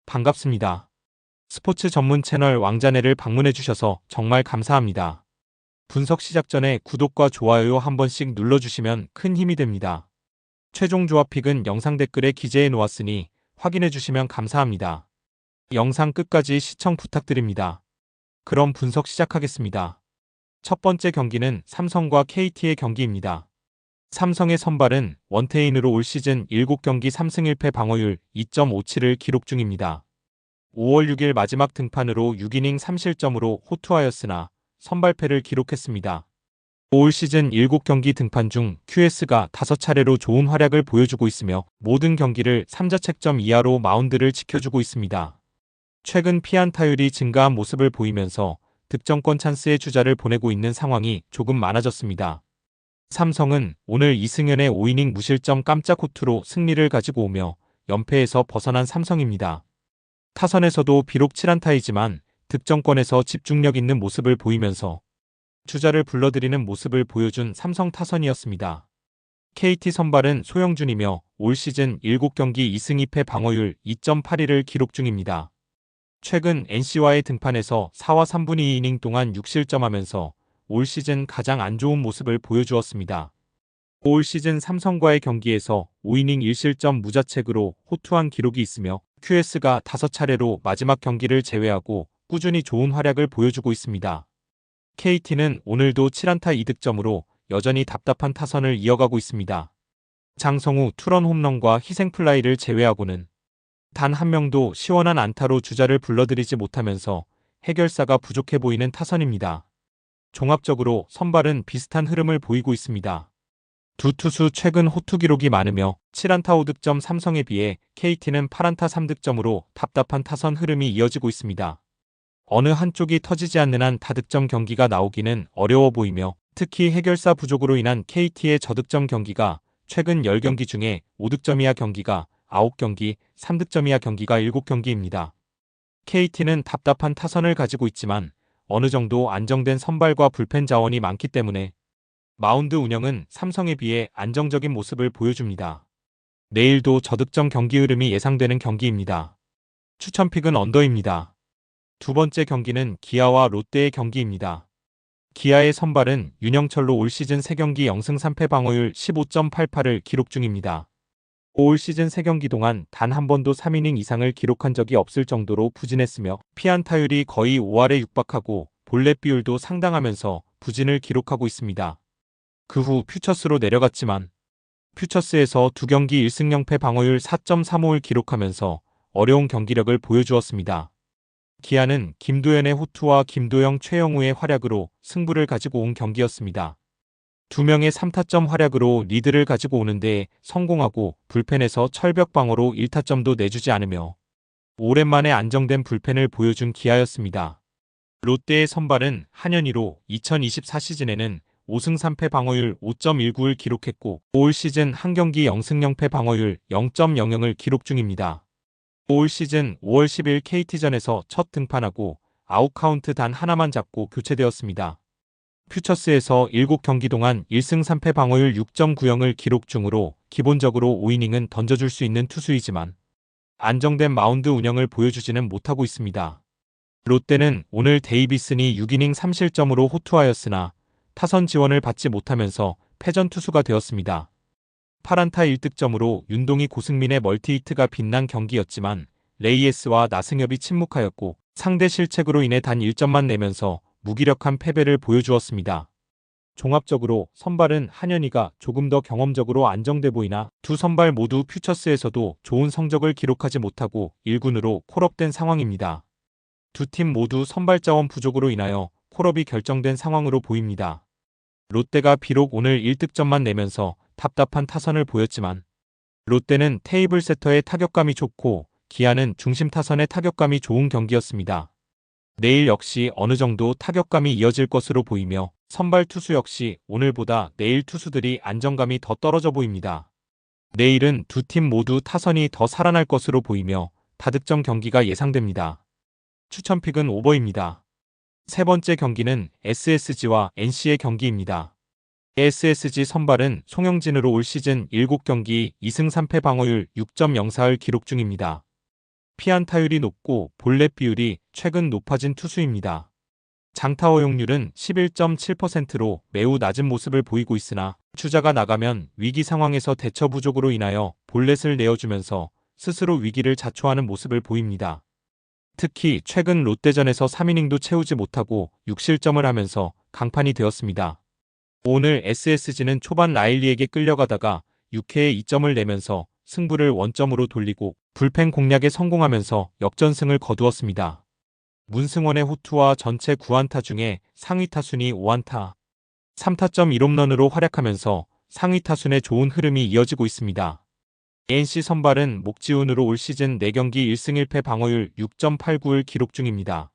반갑습니다. 스포츠 전문 채널 왕자네를 방문해주셔서 정말 감사합니다. 분석 시작 전에 구독과 좋아요 한 번씩 눌러주시면 큰 힘이 됩니다. 최종 조합픽은 영상 댓글에 기재해 놓았으니 확인해주시면 감사합니다. 영상 끝까지 시청 부탁드립니다. 그럼 분석 시작하겠습니다. 첫 번째 경기는 삼성과 KT의 경기입니다. 삼성의 선발은 원태인으로 올 시즌 7경기 3승 1패 방어율 2.57을 기록 중입니다. 5월 6일 마지막 등판으로 6이닝 3실점으로 호투하였으나 선발패를 기록했습니다. 올 시즌 7경기 등판 중 QS가 5차례로 좋은 활약을 보여주고 있으며 모든 경기를 3자책점 이하로 마운드를 지켜주고 있습니다. 최근 피안타율이 증가한 모습을 보이면서 득점권 찬스에 주자를 보내고 있는 상황이 조금 많아졌습니다. 삼성은 오늘 이승현의 5이닝 무실점 깜짝 호투로 승리를 가지고 오며 연패에서 벗어난 삼성입니다. 타선에서도 비록 7안타이지만 득점권에서 집중력 있는 모습을 보이면서 주자를 불러들이는 모습을 보여준 삼성 타선이었습니다. KT 선발은 소영준이며 올 시즌 7경기 2승 2패 방어율 2.82를 기록 중입니다. 최근 NC와의 등판에서 4와 3분의 2이닝 동안 6실점하면서 올 시즌 가장 안 좋은 모습을 보여주었습니다. 올 시즌 삼성과의 경기에서 5이닝 1실점 무자책으로 호투한 기록이 있으며 QS가 5차례로 마지막 경기를 제외하고 꾸준히 좋은 활약을 보여주고 있습니다. KT는 오늘도 7안타 2득점으로 여전히 답답한 타선을 이어가고 있습니다. 장성우 투런 홈런과 희생플라이를 제외하고는 단 한 명도 시원한 안타로 주자를 불러들이지 못하면서 해결사가 부족해 보이는 타선입니다. 종합적으로 선발은 비슷한 흐름을 보이고 있습니다. 두 투수 최근 호투 기록이 많으며 7안타 5득점 삼성에 비해 KT는 8안타 3득점으로 답답한 타선 흐름이 이어지고 있습니다. 어느 한쪽이 터지지 않는 한 다득점 경기가 나오기는 어려워 보이며 특히 해결사 부족으로 인한 KT의 저득점 경기가 최근 10경기 중에 5득점 이하 경기가 9경기, 3득점 이하 경기가 7경기입니다. KT는 답답한 타선을 가지고 있지만 어느 정도 안정된 선발과 불펜 자원이 많기 때문에 마운드 운영은 삼성에 비해 안정적인 모습을 보여줍니다. 내일도 저득점 경기 흐름이 예상되는 경기입니다. 추천픽은 언더입니다. 두 번째 경기는 기아와 롯데의 경기입니다. 기아의 선발은 윤영철로 올 시즌 3경기 0승 3패 방어율 15.88을 기록 중입니다. 올 시즌 3경기 동안 단 한 번도 3이닝 이상을 기록한 적이 없을 정도로 부진했으며 피안타율이 거의 5할에 육박하고 볼넷 비율도 상당하면서 부진을 기록하고 있습니다. 그 후 퓨처스로 내려갔지만 퓨처스에서 2경기 1승 0패 방어율 4.35를 기록하면서 어려운 경기력을 보여주었습니다. 기아는 김도현의 호투와 김도영, 최영우의 활약으로 승부를 가지고 온 경기였습니다. 2명의 3타점 활약으로 리드를 가지고 오는데 성공하고 불펜에서 철벽 방어로 1타점도 내주지 않으며 오랜만에 안정된 불펜을 보여준 기아였습니다. 롯데의 선발은 한현희로 2024 시즌에는 5승 3패 방어율 5.19를 기록했고 올 시즌 한 경기 0승 0패 방어율 0.00을 기록 중입니다. 올 시즌 5월 10일 KT전에서 첫 등판하고 아웃카운트 단 하나만 잡고 교체되었습니다. 퓨처스에서 7경기 동안 1승 3패 방어율 6.90을 기록 중으로 기본적으로 5이닝은 던져줄 수 있는 투수이지만 안정된 마운드 운영을 보여주지는 못하고 있습니다. 롯데는 오늘 데이비슨이 6이닝 3실점으로 호투하였으나 타선 지원을 받지 못하면서 패전 투수가 되었습니다. 8안타 1득점으로 윤동희 고승민의 멀티히트가 빛난 경기였지만 레이에스와 나승엽이 침묵하였고 상대 실책으로 인해 단 1점만 내면서 무기력한 패배를 보여주었습니다. 종합적으로 선발은 한현희가 조금 더 경험적으로 안정돼 보이나 두 선발 모두 퓨처스에서도 좋은 성적을 기록하지 못하고 1군으로 콜업된 상황입니다. 두 팀 모두 선발 자원 부족으로 인하여 콜업이 결정된 상황으로 보입니다. 롯데가 비록 오늘 1득점만 내면서 답답한 타선을 보였지만 롯데는 테이블 세터의 타격감이 좋고 기아는 중심 타선의 타격감이 좋은 경기였습니다. 내일 역시 어느 정도 타격감이 이어질 것으로 보이며 선발 투수 역시 오늘보다 내일 투수들이 안정감이 더 떨어져 보입니다. 내일은 두 팀 모두 타선이 더 살아날 것으로 보이며 다득점 경기가 예상됩니다. 추천픽은 오버입니다. 세 번째 경기는 SSG와 NC의 경기입니다. SSG 선발은 송영진으로 올 시즌 7경기 2승 3패 방어율 6.04를 기록 중입니다. 피안타율이 높고 볼넷 비율이 최근 높아진 투수입니다. 장타 허용률은 11.7%로 매우 낮은 모습을 보이고 있으나 주자가 나가면 위기 상황에서 대처 부족으로 인하여 볼넷을 내어주면서 스스로 위기를 자초하는 모습을 보입니다. 특히 최근 롯데전에서 3이닝도 채우지 못하고 6실점을 하면서 강판이 되었습니다. 오늘 SSG는 초반 라일리에게 끌려가다가 6회에 2점을 내면서 승부를 원점으로 돌리고 불펜 공략에 성공하면서 역전승을 거두었습니다. 문승원의 호투와 전체 9안타 중에 상위 타순이 5안타, 3타점 1홈런으로 활약하면서 상위 타순의 좋은 흐름이 이어지고 있습니다. NC 선발은 목지훈으로 올 시즌 4경기 1승 1패 방어율 6.89를 기록 중입니다.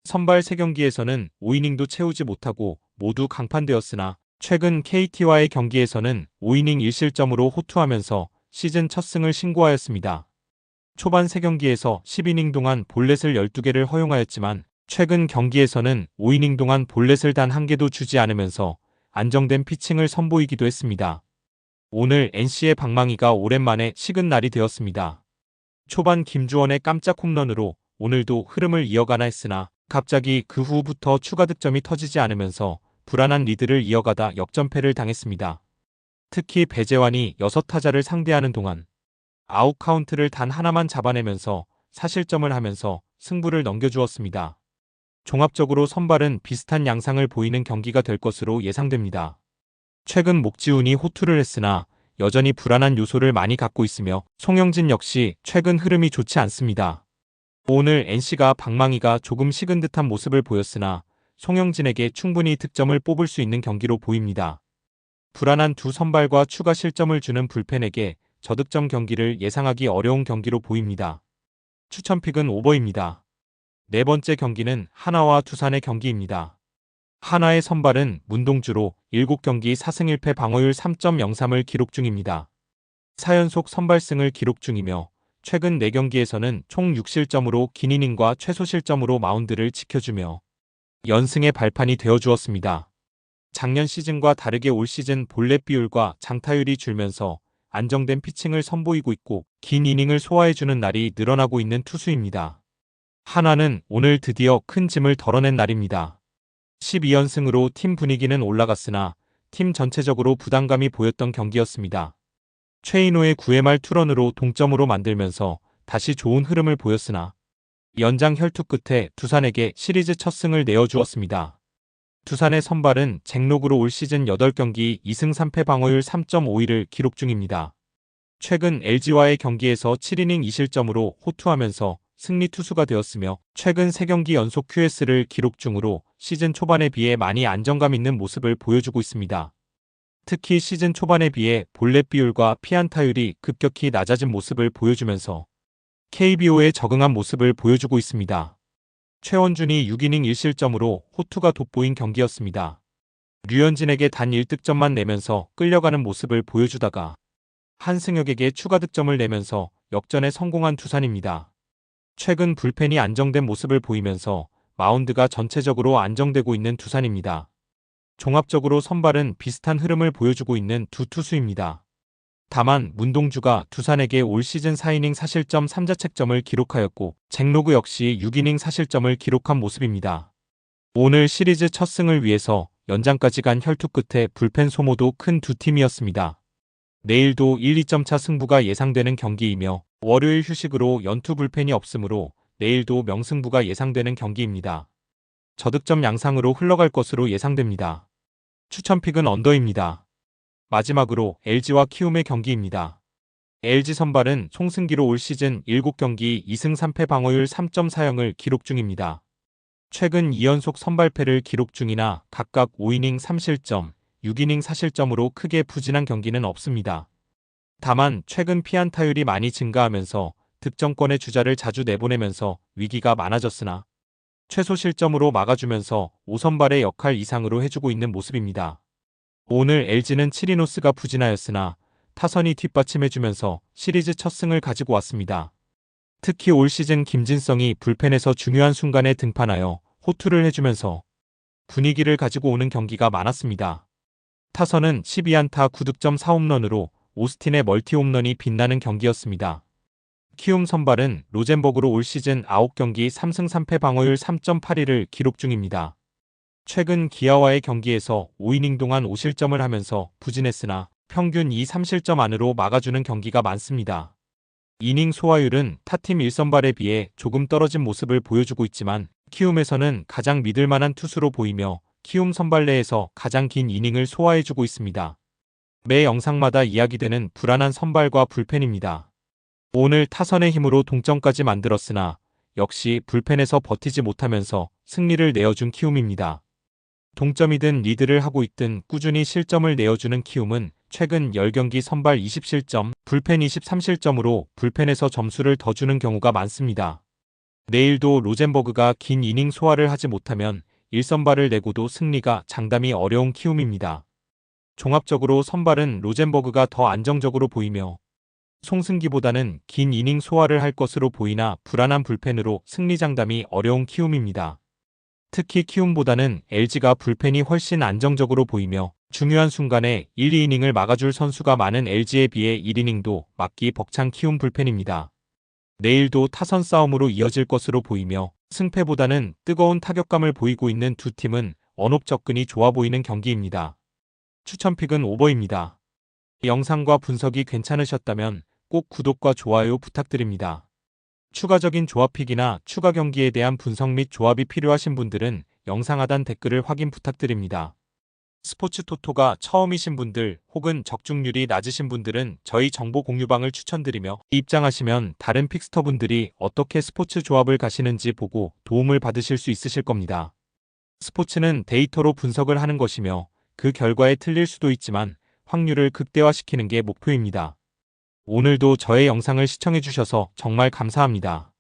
선발 3경기에서는 5이닝도 채우지 못하고 모두 강판되었으나 최근 KT와의 경기에서는 5이닝 1실점으로 호투하면서 시즌 첫 승을 신고하였습니다. 초반 3경기에서 10이닝 동안 볼넷을 12개를 허용하였지만 최근 경기에서는 5이닝 동안 볼넷을 단 1개도 주지 않으면서 안정된 피칭을 선보이기도 했습니다. 오늘 NC의 방망이가 오랜만에 식은 날이 되었습니다. 초반 김주원의 깜짝 홈런으로 오늘도 흐름을 이어가나 했으나 갑자기 그 후부터 추가 득점이 터지지 않으면서 불안한 리드를 이어가다 역전패를 당했습니다. 특히 배재환이 6타자를 상대하는 동안 아웃 카운트를 단 하나만 잡아내면서 사실점을 하면서 승부를 넘겨주었습니다. 종합적으로 선발은 비슷한 양상을 보이는 경기가 될 것으로 예상됩니다. 최근 목지훈이 호투를 했으나 여전히 불안한 요소를 많이 갖고 있으며 송영진 역시 최근 흐름이 좋지 않습니다. 오늘 NC가 방망이가 조금 식은 듯한 모습을 보였으나 송영진에게 충분히 득점을 뽑을 수 있는 경기로 보입니다. 불안한 두 선발과 추가 실점을 주는 불펜에게 저득점 경기를 예상하기 어려운 경기로 보입니다. 추천픽은 오버입니다. 네 번째 경기는 하나와 두산의 경기입니다. 하나의 선발은 문동주로 7경기 4승 1패 방어율 3.03을 기록 중입니다. 4연속 선발승을 기록 중이며 최근 4경기에서는 총 6실점으로 긴 이닝과 최소 실점으로 마운드를 지켜주며 연승의 발판이 되어주었습니다. 작년 시즌과 다르게 올 시즌 볼넷 비율과 장타율이 줄면서 안정된 피칭을 선보이고 있고 긴 이닝을 소화해주는 날이 늘어나고 있는 투수입니다. 하나는 오늘 드디어 큰 짐을 덜어낸 날입니다. 12연승으로 팀 분위기는 올라갔으나 팀 전체적으로 부담감이 보였던 경기였습니다. 최인호의 9회 말 투런으로 동점으로 만들면서 다시 좋은 흐름을 보였으나 연장 혈투 끝에 두산에게 시리즈 첫 승을 내어주었습니다. 두산의 선발은 잭록으로 올 시즌 8경기 2승 3패 방어율 3.51을 기록 중입니다. 최근 LG와의 경기에서 7이닝 2실점으로 호투하면서 승리 투수가 되었으며 최근 3경기 연속 QS를 기록 중으로 시즌 초반에 비해 많이 안정감 있는 모습을 보여주고 있습니다. 특히 시즌 초반에 비해 볼넷 비율과 피안타율이 급격히 낮아진 모습을 보여주면서 KBO에 적응한 모습을 보여주고 있습니다. 최원준이 6이닝 1실점으로 호투가 돋보인 경기였습니다. 류현진에게 단 1득점만 내면서 끌려가는 모습을 보여주다가 한승혁에게 추가 득점을 내면서 역전에 성공한 두산입니다. 최근 불펜이 안정된 모습을 보이면서 마운드가 전체적으로 안정되고 있는 두산입니다. 종합적으로 선발은 비슷한 흐름을 보여주고 있는 두 투수입니다. 다만 문동주가 두산에게 올 시즌 4이닝 4실점 3자책점을 기록하였고 잭로그 역시 6이닝 4실점을 기록한 모습입니다. 오늘 시리즈 첫 승을 위해서 연장까지 간 혈투 끝에 불펜 소모도 큰 두 팀이었습니다. 내일도 1-2점 차 승부가 예상되는 경기이며 월요일 휴식으로 연투 불펜이 없으므로 내일도 명승부가 예상되는 경기입니다. 저득점 양상으로 흘러갈 것으로 예상됩니다. 추천픽은 언더입니다. 마지막으로 LG와 키움의 경기입니다. LG 선발은 송승기로 올 시즌 7경기 2승 3패 방어율 3.40을 기록 중입니다. 최근 2연속 선발패를 기록 중이나 각각 5이닝 3실점, 6이닝 4실점으로 크게 부진한 경기는 없습니다. 다만 최근 피안타율이 많이 증가하면서 득점권의 주자를 자주 내보내면서 위기가 많아졌으나 최소 실점으로 막아주면서 5선발의 역할 이상으로 해주고 있는 모습입니다. 오늘 LG는 7이노스가 부진하였으나 타선이 뒷받침해주면서 시리즈 첫 승을 가지고 왔습니다. 특히 올 시즌 김진성이 불펜에서 중요한 순간에 등판하여 호투를 해주면서 분위기를 가지고 오는 경기가 많았습니다. 타선은 12안타 9득점 4홈런으로 오스틴의 멀티 홈런이 빛나는 경기였습니다. 키움 선발은 로젠버그로 올 시즌 9경기 3승 3패 방어율 3.81을 기록 중입니다. 최근 기아와의 경기에서 5이닝 동안 5실점을 하면서 부진했으나 평균 2-3실점 안으로 막아주는 경기가 많습니다. 이닝 소화율은 타팀 1선발에 비해 조금 떨어진 모습을 보여주고 있지만 키움에서는 가장 믿을만한 투수로 보이며 키움 선발 내에서 가장 긴 이닝을 소화해주고 있습니다. 매 영상마다 이야기되는 불안한 선발과 불펜입니다. 오늘 타선의 힘으로 동점까지 만들었으나 역시 불펜에서 버티지 못하면서 승리를 내어준 키움입니다. 동점이든 리드를 하고 있든 꾸준히 실점을 내어주는 키움은 최근 10경기 선발 20실점, 불펜 23실점으로 불펜에서 점수를 더 주는 경우가 많습니다. 내일도 로젠버그가 긴 이닝 소화를 하지 못하면 1선발을 내고도 승리가 장담이 어려운 키움입니다. 종합적으로 선발은 로젠버그가 더 안정적으로 보이며 송승기보다는 긴 이닝 소화를 할 것으로 보이나 불안한 불펜으로 승리 장담이 어려운 키움입니다. 특히 키움보다는 LG가 불펜이 훨씬 안정적으로 보이며 중요한 순간에 1, 2이닝을 막아줄 선수가 많은 LG에 비해 1이닝도 막기 벅찬 키움 불펜입니다. 내일도 타선 싸움으로 이어질 것으로 보이며 승패보다는 뜨거운 타격감을 보이고 있는 두 팀은 언업 접근이 좋아 보이는 경기입니다. 추천픽은 오버입니다. 영상과 분석이 괜찮으셨다면 꼭 구독과 좋아요 부탁드립니다. 추가적인 조합픽이나 추가 경기에 대한 분석 및 조합이 필요하신 분들은 영상 하단 댓글을 확인 부탁드립니다. 스포츠 토토가 처음이신 분들 혹은 적중률이 낮으신 분들은 저희 정보 공유방을 추천드리며 입장하시면 다른 픽스터분들이 어떻게 스포츠 조합을 가시는지 보고 도움을 받으실 수 있으실 겁니다. 스포츠는 데이터로 분석을 하는 것이며 그 결과에 틀릴 수도 있지만 확률을 극대화시키는 게 목표입니다. 오늘도 저의 영상을 시청해주셔서 정말 감사합니다.